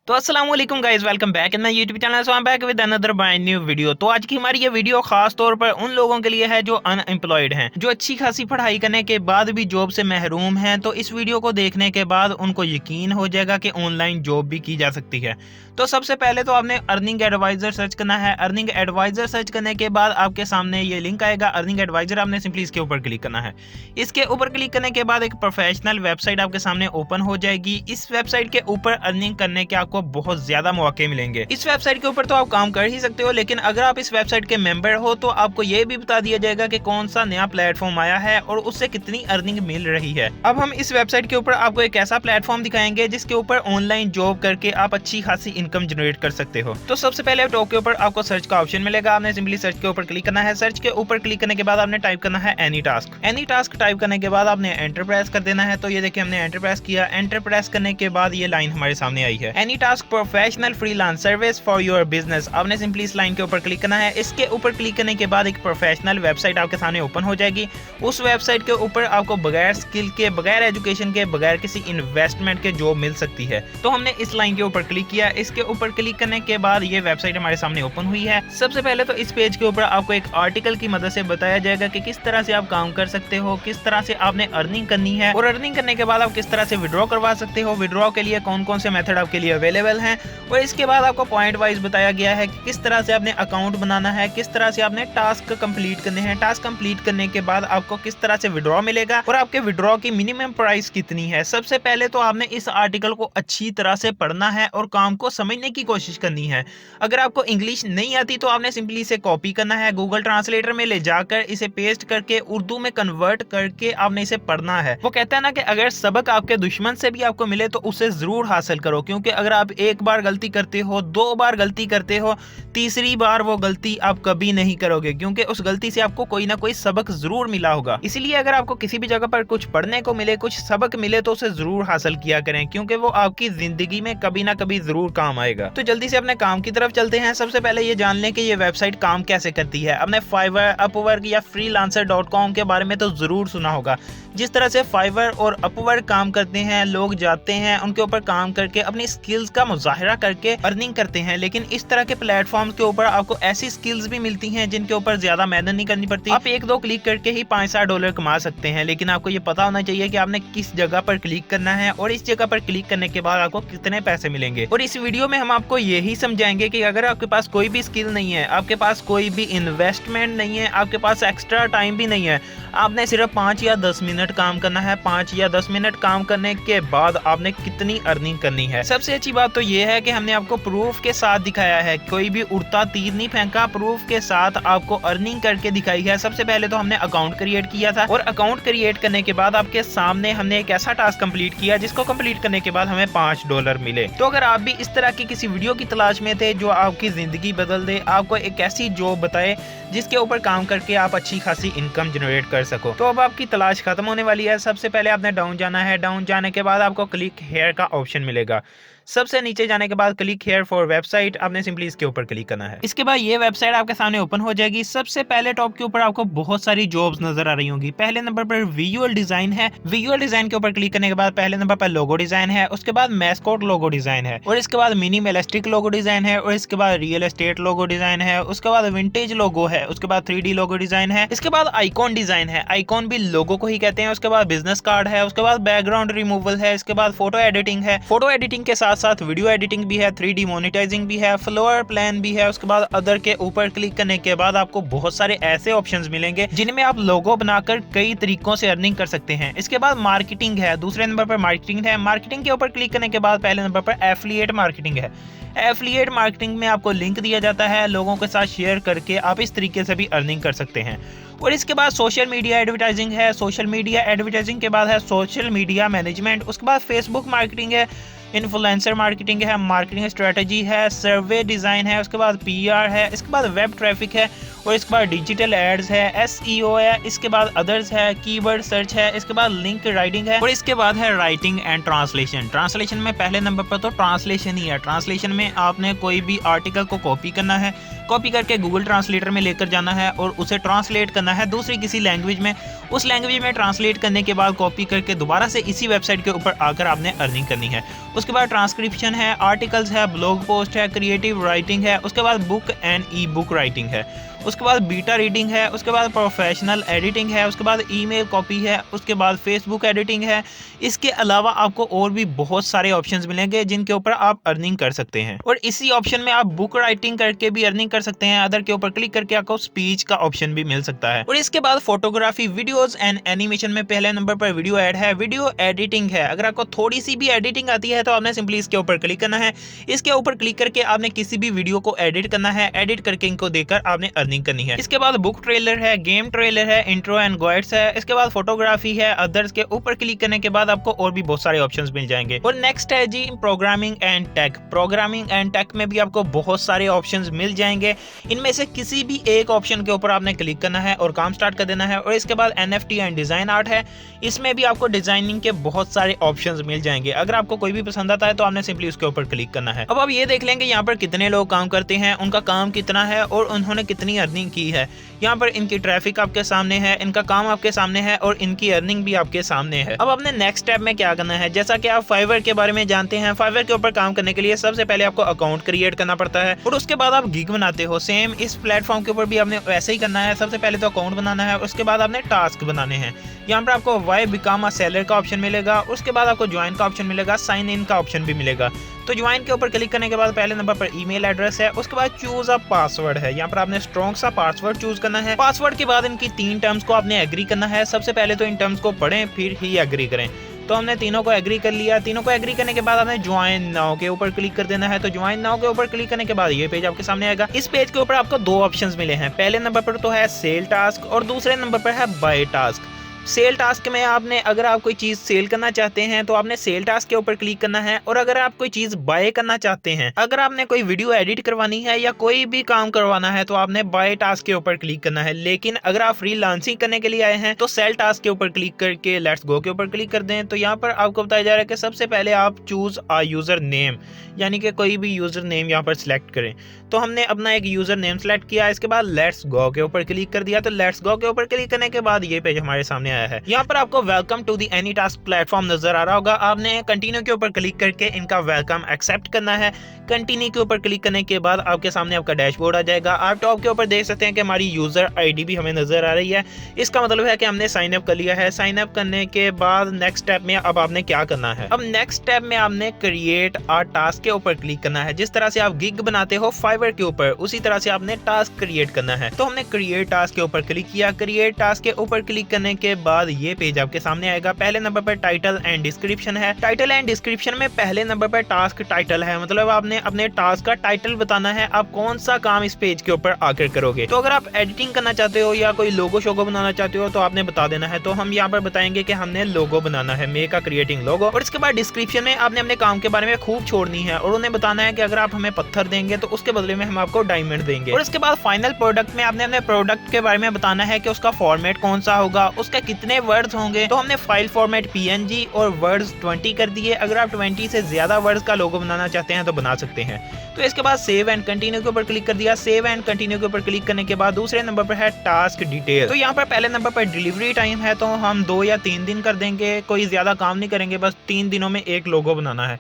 तो अस्सलाम वालेकुम guys, welcome back in my YouTube channel. So I am back with another brand new video. तो आज की हमारी ये वीडियो खास तौर पर उन लोगों के लिए है जो अनएम्प्लॉयड हैं, जो अच्छी खासी पढ़ाई करने के बाद भी जॉब से महरूम हैं। तो इस वीडियो को देखने के बाद उनको यकीन हो जाएगा कि ऑनलाइन जॉब भी की जा सकती है। तो सबसे पहले तो आपने अर्निंग एडवाइजर सर्च करना है। अर्निंग एडवाइजर सर्च करने के बाद आपके सामने ये लिंक आएगा अर्निंग एडवाइजर। आपने सिंपली इसके ऊपर क्लिक करना है। इसके ऊपर क्लिक करने के बाद एक प्रोफेशनल वेबसाइट आपके सामने ओपन हो जाएगी। इस वेबसाइट के ऊपर अर्निंग करने के आपको बहुत ज्यादा मौके मिलेंगे। इस वेबसाइट के ऊपर तो आप काम कर ही सकते हो, लेकिन अगर आप इस वेबसाइट के मेंबर हो तो आपको ये भी बता दिया जाएगा कि कौन सा नया प्लेटफॉर्म आया है और उससे कितनी अर्निंग मिल रही है। अब हम इस वेबसाइट के ऊपर आपको एक ऐसा प्लेटफॉर्म दिखाएंगे जिसके ऊपर ऑनलाइन जॉब करके आप अच्छी खासी इनकम जनरेट कर सकते हो। तो सबसे पहले टॉप के ऊपर आपको सर्च का ऑप्शन मिलेगा। आपने सिंपली सर्च के ऊपर क्लिक करना है। सर्च के ऊपर क्लिक करने के बाद आपने टाइप करना है any task. Any task type करने के बाद आपने एंटर प्रेस कर देना है। तो ये देखिए हमने एंटर प्रेस किया। एंटर प्रेस करने के बाद ये लाइन हमारे सामने आई है, any task professional freelance service for your business. आपने सिंपली इस लाइन के ऊपर क्लिक करना है। इसके ऊपर क्लिक करने के बाद एक प्रोफेशनल वेबसाइट आपके सामने ओपन हो जाएगी। उस वेबसाइट के ऊपर आपको बगैर स्किल के, बगैर एजुकेशन के, बगैर किसी इन्वेस्टमेंट के जॉब मिल सकती है। तो हमने इस लाइन के ऊपर क्लिक किया। इसके ऊपर क्लिक करने के बाद ये वेबसाइट हमारे सामने ओपन हुई है। सबसे पहले तो इस पेज के ऊपर आपको एक आर्टिकल की मदद से बताया जाएगा कि किस तरह से आप काम कर सकते हो, किस तरह से आपने अर्निंग करनी है और अर्निंग करने के बाद आप किस तरह से विड्रॉ करवा सकते हो, विड्रॉ के लिए कौन कौन से मेथड आपके लिए अवेलेबल हैं। और इसके बाद आपको पॉइंट वाइज बताया गया है कि किस तरह से आपने अकाउंट बनाना है, किस तरह से आपने टास्क कंप्लीट करने हैं। टास्क कंप्लीट करने के बाद आपको किस तरह से विड्रॉ मिलेगा और आपके विड्रॉ की मिनिमम प्राइस कितनी है। सबसे पहले तो आपने इस आर्टिकल को अच्छी तरह से पढ़ना है और काम को समझने की कोशिश करनी है। अगर आपको इंग्लिश नहीं आती तो आपने सिंपली इसे कॉपी करना है, गूगल ट्रांसलेटर में ले जाकर इसे पेस्ट करके उर्दू में कन्वर्ट करके आपने इसे पढ़ना है। वो कहता है ना कि अगर सबक आपके दुश्मन से भी आपको मिले तो उसे जरूर हासिल करो, क्योंकि अगर आप एक बार गलती करते हो, दो बार गलती करते हो, तीसरी बार वो गलती आप कभी नहीं करोगे, क्योंकि उस गलती से आपको कोई ना कोई सबक जरूर मिला होगा। इसलिए अगर आपको किसी भी जगह पर कुछ पढ़ने को मिले, कुछ सबक मिले तो उसे जरूर हासिल किया करें, क्योंकि वो आपकी जिंदगी में कभी ना कभी जरूर काम आएगा। तो जल्दी से अपने काम की तरफ चलते हैं। सबसे पहले ये जान लें कि ये वेबसाइट काम कैसे करती है। आपने फाइवर, अपवर्क या freelancer.com के बारे में तो जरूर सुना होगा। जिस तरह से फाइवर और अपवर्क काम करते हैं, लोग जाते हैं उनके ऊपर काम करके अपनी स्किल्स का मुजाहिरा करके अर्निंग करते हैं, लेकिन इस तरह के प्लेटफॉर्म के ऊपर आपको ऐसी स्किल्स भी मिलती हैं जिनके ऊपर ज्यादा मेहनत नहीं करनी पड़ती। आप एक दो क्लिक करके ही $5-7 कमा सकते हैं, लेकिन आपको ये पता होना चाहिए कि आपने किस जगह पर क्लिक करना है और इस जगह पर क्लिक करने के बाद आपको कितने पैसे मिलेंगे। और इस वीडियो में हम आपको यही समझाएंगे कि अगर आपके पास कोई भी स्किल नहीं है, आपके पास कोई भी इन्वेस्टमेंट नहीं है, आपके पास एक्स्ट्रा टाइम भी नहीं है, आपने सिर्फ 5 या 10 मिनट काम करना है। 5 या 10 मिनट काम करने के बाद आपने कितनी अर्निंग करनी है। सबसे अच्छी बात तो ये है कि हमने आपको प्रूफ के साथ दिखाया है, कोई भी उड़ता तीर नहीं फेंका, प्रूफ के साथ आपको अर्निंग करके दिखाई है। सबसे पहले तो हमने अकाउंट क्रिएट किया था और अकाउंट क्रिएट करने के बाद आपके सामने हमने एक ऐसा टास्क कंप्लीट किया जिसको कंप्लीट करने के बाद हमें $5 मिले। तो अगर आप भी इस तरह की किसी वीडियो की तलाश में थे जो आपकी जिंदगी बदल दे, आपको एक ऐसी जॉब बताए जिसके ऊपर काम करके आप अच्छी खासी इनकम जनरेट कर सको, तो अब आपकी तलाश खत्म होने वाली है। सबसे पहले आपने डाउन जाना है। डाउन जाने के बाद आपको क्लिक हेयर का ऑप्शन मिलेगा। सबसे नीचे जाने के बाद क्लिक हेयर फॉर वेबसाइट, आपने सिंपली इसके ऊपर क्लिक करना है। इसके बाद ये वेबसाइट आपके सामने ओपन हो जाएगी। सबसे पहले टॉप के ऊपर आपको बहुत सारी जॉब्स नजर आ रही होंगी। पहले नंबर पर विजुअल डिजाइन है। विजुअल डिजाइन के ऊपर क्लिक करने के बाद पहले नंबर पर लोगो डिजाइन है, उसके बाद मैस्कोट लोगो डिजाइन है, और इसके बाद मिनिमलिस्टिक लोगो डिजाइन है, और इसके बाद रियल एस्टेट लोगो डिजाइन है, उसके बाद विंटेज लोगो है, उसके बाद 3D लोगो डिजाइन है, इसके बाद आइकॉन डिजाइन है, आइकॉन भी लोगो को ही कहते हैं, उसके बाद बिजनेस कार्ड है, उसके बाद बैकग्राउंड रिमूवल है, इसके बाद फोटो एडिटिंग है, फोटो एडिटिंग के साथ साथ वीडियो एडिटिंग भी है, 3D मोनेटाइजिंग भी है, फ्लोर प्लान भी है। उसके बाद अदर के ऊपर क्लिक करने के बाद आपको बहुत सारे ऐसे ऑप्शंस मिलेंगे जिनमें आप लोगो बनाकर कई तरीकों से अर्निंग कर सकते हैं। इसके बाद मार्केटिंग है, दूसरे नंबर पर मार्केटिंग है। मार्केटिंग के ऊपर क्लिक करने के बाद पहले नंबर पर एफिलिएट मार्केटिंग है। एफिलिएट मार्केटिंग में आपको लिंक दिया जाता है, लोगों के साथ शेयर करके आप इस तरीके से भी अर्निंग कर सकते हैं। और इसके बाद सोशल मीडिया एडवर्टाइजिंग है। सोशल मीडिया एडवर्टाइजिंग के बाद है सोशल मीडिया मैनेजमेंट। उसके बाद फेसबुक मार्केटिंग है, इन्फ्लुएंसर मार्केटिंग है, मार्केटिंग स्ट्रेटजी है, सर्वे डिज़ाइन है, उसके बाद PR है, इसके बाद वेब ट्रैफिक है, और इसके बाद डिजिटल एड्स है, SEO है, इसके बाद अदर्स है, कीवर्ड सर्च है, इसके बाद लिंक राइटिंग है, और इसके बाद है राइटिंग एंड ट्रांसलेशन। ट्रांसलेशन में पहले नंबर पर तो ट्रांसलेशन ही है। ट्रांसलेशन में आपने कोई भी आर्टिकल को कॉपी करना है, कॉपी करके गूगल ट्रांसलेटर में लेकर जाना है और उसे ट्रांसलेट करना है दूसरी किसी लैंग्वेज में। उस लैंग्वेज में ट्रांसलेट करने के बाद कॉपी करके दोबारा से इसी वेबसाइट के ऊपर आकर आपने अर्निंग करनी है। उसके बाद ट्रांसक्रिप्शन है, आर्टिकल्स है, ब्लॉग पोस्ट है, क्रिएटिव राइटिंग है, उसके बाद book and E book writing है, उसके बाद बीटा रीडिंग है, उसके बाद प्रोफेशनल एडिटिंग है, उसके बाद ईमेल कॉपी है, उसके बाद फेसबुक एडिटिंग है। इसके अलावा आपको और भी बहुत सारे ऑप्शंस मिलेंगे जिनके ऊपर आप अर्निंग कर सकते हैं। और इसी ऑप्शन में आप बुक राइटिंग करके भी अर्निंग कर सकते हैं। अदर के ऊपर क्लिक करके आपको स्पीच का ऑप्शन भी मिल सकता है। और इसके बाद फोटोग्राफी, वीडियोस एंड एनिमेशन में पहले नंबर पर वीडियो एड है, वीडियो एडिटिंग है। अगर आपको थोड़ी सी भी एडिटिंग आती है तो आपने सिंपली इसके ऊपर क्लिक करना है। इसके ऊपर क्लिक करके आपने किसी भी वीडियो को एडिट करना है, एडिट करके इनको देकर आपने अर्निंग करनी है। इसके बाद बुक ट्रेलर है, गेम ट्रेलर है, इंट्रो एंड गाइड्स है, इसके बाद फोटोग्राफी है। अदर्स के ऊपर क्लिक करने के बाद आपको और भी बहुत सारे ऑप्शंस मिल जाएंगे। और नेक्स्ट है जी programming and tech. Programming and tech में भी आपको बहुत सारे ऑप्शंस मिल जाएंगे। इनमें से किसी भी एक ऑप्शन के ऊपर आपने क्लिक करना है और काम स्टार्ट कर देना है। और इसके बाद NFT एंड डिजाइन आर्ट है, इसमें भी आपको डिजाइनिंग के बहुत सारे ऑप्शंस मिल जाएंगे। अगर आपको कोई भी पसंद आता है तो आपने सिंपली उसके ऊपर क्लिक करना है। अब आप ये देख लेंगे यहाँ पर कितने लोग काम करते हैं, उनका काम कितना है और उन्होंने कितनी अर्निंग की है। यहाँ पर इनकी ट्रैफिक आपके सामने है, इनका काम आपके सामने है और इनकी अर्निंग भी आपके सामने है। अब आपने नेक्स्ट स्टेप में क्या करना है, जैसा कि आप फाइवर के बारे में जानते हैं, फाइवर के ऊपर काम करने के लिए सबसे पहले आपको अकाउंट क्रिएट करना पड़ता है और उसके बाद आप गिग बनाते हो। सेम इस प्लेटफॉर्म के ऊपर भी आपने वैसे ही करना है। सबसे पहले तो अकाउंट बनाना है, उसके बाद आपने टास्क बनाने हैं। यहाँ पर आपको वाई बिकम अ सेलर का ऑप्शन मिलेगा, उसके बाद आपको ज्वाइन का ऑप्शन मिलेगा, साइन इन का ऑप्शन भी मिलेगा। तो ज्वाइन के ऊपर क्लिक करने के बाद पहले नंबर पर ईमेल एड्रेस है, उसके बाद चूज अ पासवर्ड है। यहाँ पर आपने स्ट्रॉन्ग सा पासवर्ड चूज करना है। पासवर्ड के बाद इनकी 3 टर्म्स को आपने एग्री करना है। सबसे पहले तो इन टर्म्स को पढ़ें फिर ही एग्री करें। तो हमने तीनों को एग्री कर लिया। तीनों को एग्री करने के बाद हमें ज्वाइन नाउ के ऊपर क्लिक कर देना है। तो ज्वाइन नाउ के ऊपर क्लिक करने के बाद ये पेज आपके सामने आएगा। इस पेज के ऊपर आपको 2 ऑप्शंस मिले हैं। पहले नंबर पर तो है सेल टास्क और दूसरे नंबर पर है बाय टास्क। सेल टास्क में आपने अगर आप कोई चीज सेल करना चाहते हैं तो आपने सेल टास्क के ऊपर क्लिक करना है। और अगर आप कोई चीज बाय करना चाहते हैं, अगर आपने कोई वीडियो एडिट करवानी है या कोई भी काम करवाना है तो आपने बाय टास्क के ऊपर क्लिक करना है। लेकिन अगर आप फ्रीलांसिंग करने के लिए आए हैं तो सेल टास्क के ऊपर क्लिक करके लेट्स गो के ऊपर क्लिक कर दें। तो यहाँ पर आपको बताया जा रहा है कि सबसे पहले आप चूज अ यूजर नेम, यानी कि कोई भी यूजर नेम यहाँ पर सिलेक्ट करें। तो हमने अपना एक यूजर नेम सेलेक्ट किया, इसके बाद लेट्स गो के ऊपर क्लिक कर दिया। तो लेट्स गो के ऊपर क्लिक करने के बाद ये पेज हमारे सामने आया है। यहाँ पर आपको welcome to the any task platform नजर आ रहा होगा। आपने कंटिन्यू के ऊपर क्लिक करके इनका वेलकम एक्सेप्ट करना है। कंटिन्यू के ऊपर क्लिक करने के बाद आपके सामने आपका डैशबोर्ड आ जाएगा। आप टॉप के ऊपर देख सकते हैं कि हमारी यूजर आईडी भी हमें नजर आ रही है। इसका मतलब है कि हमने साइन अप कर लिया है। साइन अप करने के बाद नेक्स्ट स्टेप में अब आपने क्या करना है, अब नेक्स्ट स्टेप में आपने क्रिएट अ टास्क के ऊपर क्लिक करना है। जिस तरह से आप गिग बनाते हो फाइवर के ऊपर, उसी तरह से आपने टास्क क्रिएट करना है। तो हमने क्रिएट टास्क के ऊपर क्लिक किया। क्रिएट टास्क के ऊपर क्लिक करने के बाद ये पेज आपके सामने आएगा। पहले नंबर पर टाइटल एंड डिस्क्रिप्शन है। टाइटल एंड डिस्क्रिप्शन में पहले नंबर पर टास्क टाइटल है, मतलब आपने अपने टास्क का टाइटल बताना है, आप कौन सा काम इस पेज के ऊपर आकर करोगे। तो अगर आप एडिटिंग करना चाहते हो या कोई लोगो शोगो बनाना चाहते हो तो आपने बता देना है। तो हम यहाँ पर बताएंगे कि हमने लोगो बनाना है, मेक अ क्रिएटिंग लोगो। और इसके बाद डिस्क्रिप्शन में आपने अपने काम के बारे में खूब छोड़नी है और उन्हें बताना है कि अगर आप हमें पत्थर देंगे तो उसके बदले में हम आपको डायमंड देंगे। और इसके बाद फाइनल प्रोडक्ट में आपने अपने प्रोडक्ट के बारे में बताना है कि उसका फॉर्मेट कौन सा होगा, उसके कितने वर्ड्स होंगे। तो हमने फाइल फॉर्मेट PNG और वर्ड्स 20 कर दिए। अगर आप 20 से ज्यादा वर्ड्स का लोगो बनाना चाहते हैं तो बना सकते हैं। तो इसके बाद सेव एंड कंटिन्यू के ऊपर क्लिक कर दिया। सेव एंड कंटिन्यू के ऊपर क्लिक करने के बाद दूसरे नंबर पर है टास्क डिटेल। तो यहाँ पर पहले नंबर पर डिलीवरी टाइम है, तो हम 2 या 3 दिन कर देंगे। कोई ज्यादा काम नहीं करेंगे, बस 3 दिनों में एक लोगो बनाना है।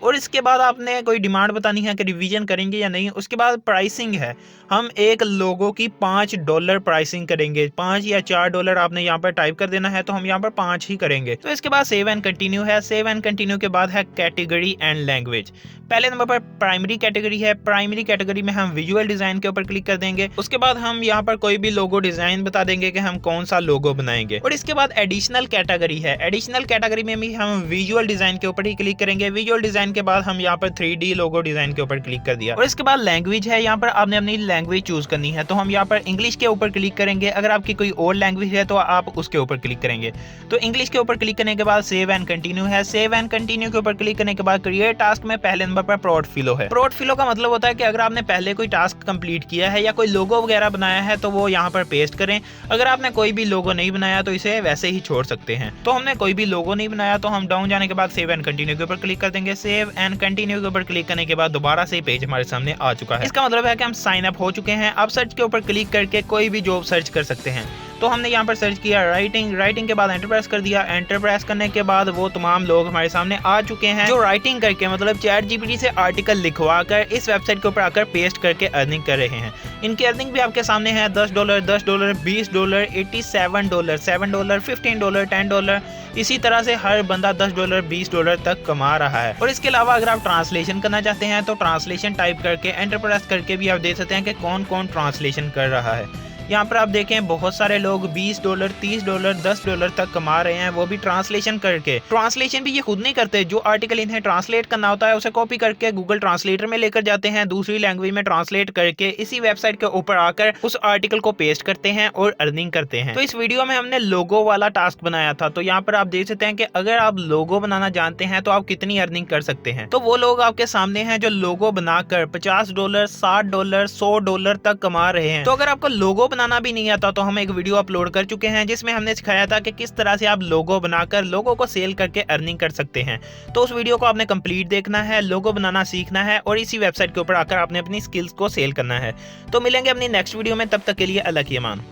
और इसके बाद आपने कोई डिमांड बतानी है कि रिवीजन करेंगे या नहीं। उसके बाद प्राइसिंग है, हम एक लोगो की $5 प्राइसिंग करेंगे। 5 या $4 आपने यहाँ पर टाइप कर देना है, तो हम यहाँ पर 5 ही करेंगे। तो इसके बाद सेव एंड कंटिन्यू है। सेव एंड कंटिन्यू के बाद है कैटेगरी एंड लैंग्वेज। पहले नंबर पर प्राइमरी कैटेगरी है। प्राइमरी कैटेगरी में हम विजुअल डिजाइन के ऊपर क्लिक कर देंगे। उसके बाद हम यहाँ पर कोई भी लोगो डिजाइन बता देंगे कि हम कौन सा लोगो बनाएंगे। और इसके बाद एडिशनल कैटेगरी है। एडिशनल कैटेगरी में भी हम विजुअल डिजाइन के ऊपर ही क्लिक करेंगे। विजुअल डिजाइन के बाद हम यहाँ पर 3D लोगो डिजाइन के ऊपर क्लिक कर दिया। और इसके बाद लैंग्वेज है, यहाँ पर आपने अपनी लैंग्वेज चूज करनी है। तो हम यहाँ पर इंग्लिश के ऊपर क्लिक करेंगे। अगर आपकी कोई और लैंग्वेज है तो आप उसके ऊपर क्लिक करेंगे। तो इंग्लिश के ऊपर क्लिक करने के बाद सेव एंड कंटिन्यू है। सेव एंड कंटिन्यू के ऊपर क्लिक करने के बाद क्रिएट टास्क में पहले नंबर पर पोर्टफोलियो है। पोर्टफोलियो का मतलब होता है कि अगर आपने पहले कोई टास्क कंप्लीट किया है या कोई लोगो वगैरह बनाया है तो वो यहाँ पर पेस्ट करें। अगर आपने कोई भी लोगो नहीं बनाया तो इसे वैसे ही छोड़ सकते हैं। तो हमने कोई भी लोगो नहीं बनाया, तो हम डाउन जाने के बाद सेव एंड कंटिन्यू के ऊपर क्लिक कर देंगे। सेव एंड कंटिन्यू के ऊपर क्लिक करने के बाद दोबारा से पेज हमारे सामने आ चुका है। इसका मतलब है कि हम साइन अप हो चुके हैं। आप सर्च के ऊपर क्लिक करके कोई भी जॉब सर्च कर सकते हैं। तो हमने यहाँ पर सर्च किया राइटिंग के बाद एंटर प्रेस कर दिया। एंटर प्रेस करने के बाद वो तमाम लोग हमारे सामने आ चुके हैं जो राइटिंग करके मतलब ChatGPT से आर्टिकल लिखवा कर इस वेबसाइट के ऊपर आकर पेस्ट करके अर्निंग कर रहे हैं। इनकी अर्निंग भी आपके सामने है $10, $10, $20, $87, $7, $15, $10। इसी तरह से हर बंदा $10, $20 तक कमा रहा है। और इसके अलावा अगर आप ट्रांसलेशन करना चाहते हैं तो ट्रांसलेशन टाइप करके एंटर प्रेस करके भी आप देख सकते हैं कि कौन कौन ट्रांसलेशन कर रहा है। यहाँ पर आप देखें बहुत सारे लोग $20, $30, $10 तक कमा रहे हैं, वो भी ट्रांसलेशन करके। ट्रांसलेशन भी ये खुद नहीं करते, जो आर्टिकल इन्हें ट्रांसलेट करना होता है उसे कॉपी करके गूगल ट्रांसलेटर में लेकर जाते हैं, दूसरी लैंग्वेज में ट्रांसलेट करके इसी वेबसाइट के ऊपर आकर उस आर्टिकल को पेस्ट करते हैं और अर्निंग करते हैं। तो इस वीडियो में हमने लोगो वाला टास्क बनाया था। तो यहाँ पर आप देख सकते हैं कि अगर आप लोगो बनाना जानते हैं तो आप कितनी अर्निंग कर सकते हैं। तो वो लोग आपके सामने हैं जो लोगो बनाकर $50, $60, $100 तक कमा रहे हैं। तो अगर आपको लोगो बनाना भी नहीं आता तो हम एक वीडियो अपलोड कर चुके हैं जिसमें हमने सिखाया था कि किस तरह से आप लोगो बनाकर लोगों को सेल करके अर्निंग कर सकते हैं। तो उस वीडियो को आपने कंप्लीट देखना है, लोगो बनाना सीखना है और इसी वेबसाइट के ऊपर आकर आपने अपनी स्किल्स को सेल करना है। तो मिलेंगे अपनी नेक्स्ट वीडियो में, तब तक के लिए अल्लाह की अमान।